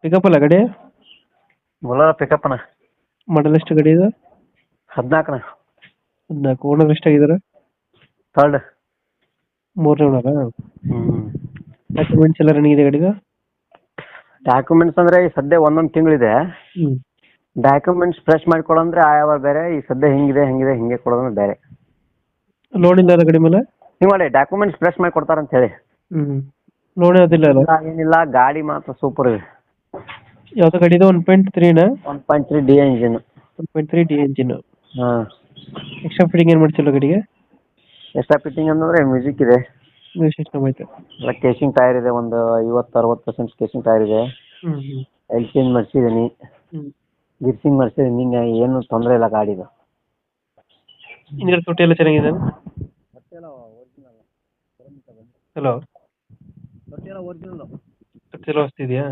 Pickup ಅಲ್ಲ ಗಾಡಿ? Bolero pickup ಅಣ್ಣ. ಮಾಡಲ್ ಎಷ್ಟು ಗಾಡಿ ಇದು? 14 ಅಣ್ಣ. 14. ಓನರ್ ಎಷ್ಟಾಗಿದ್ದಾರೆ? ಥರ್ಡ್. ಮೂರನೇ ಓನರಾ? ಹ್ಞೂ. ಡಾಕ್ಯುಮೆಂಟ್ಸ್ ಎಲ್ಲ ರನ್ನಿಂಗ್ ಇದೆ ಗಾಡಿದು? ಡಾಕ್ಯುಮೆಂಟ್ಸ್ ಅಂದರೆ ಈ ಸದ್ಯ ಒಂದೊಂದು ತಿಂಗಳಿದೆ. ಹ್ಞೂ. ಡಾಕ್ಯುಮೆಂಟ್ಸ್ ಫ್ರೆಶ್ ಮಾಡಿಕೊಡಂದ್ರೆ ಆಯವ ಬೇರೆ, ಈ ಸದ್ಯ ಹಿಂಗಿದೆ ಹಿಂಗೆ ಕೊಡೋದ್ರೆ ಬೇರೆ. ಲೋನ್ ಇಲ್ಲ ಅಲ್ಲ ಗಾಡಿ ಮೇಲೆ? ನೀವು ಮಾಡಿ ಡಾಕ್ಯುಮೆಂಟ್ಸ್ ಫ್ರೆಶ್ ಮಾಡಿ ಕೊಡ್ತಾರಂತ ಹೇಳಿ. ಹ್ಞೂ. ಲೋನ್ ಯಾವುದಿಲ್ಲ ಅಲ್ಲ? ಏನಿಲ್ಲ, ಗಾಡಿ ಮಾತ್ರ ಸೂಪರ್ ಇದೆ. ಯಾವ್ದು ಗಾಡಿ ಇದು? 1.3ನಾ? 1.3 ಡಿ ಎಂಜಿನ್. 1.3 D engine. ಹಾಂ. ಎಕ್ಸ್ಟ್ರಾ ಫಿಟ್ಟಿಂಗ್ ಏನು ಮಾಡ್ಸಿಲ್ಲ ಗಾಡಿಗೆ? ಎಕ್ಸ್ಟ್ರಾ ಫಿಟ್ಟಿಂಗ್ ಅಂದರೆ ಮ್ಯೂಸಿಕ್ ಇದೆ. ಮ್ಯೂಸಿಕ್ ಸಿಸ್ಟಮ್ ಐತೆ. ಎಲ್ಲ ಕೇಸಿಂಗ್ ಟೈರ್ ಇದೆ, ಒಂದು 50-60% ಕೇಸಿಂಗ್ ಟೈರ್ ಇದೆ. ಹ್ಞೂ ಹ್ಞೂ. ಎಲ್ ಚೇಂಜ್ ಮಾಡಿಸಿದ್ದೀನಿ, ಹ್ಞೂ. ಗಿರ್ಸಿಂಗ್ ಮಾಡಿಸಿದ್ದೀನಿ. ನಿಂಗೆ ಏನು ತೊಂದರೆ ಇಲ್ಲ ಗಾಡಿದು. ಹಿಂದ್ಗಡೆ ತೊಟ್ಟಿ ಎಲ್ಲ ಚೆನ್ನಾಗಿದೆ? ಹಲೋ? ತೊಟ್ಟಿ ಎಲ್ಲ ಹೊಸ್ತಿದೆಯಾ?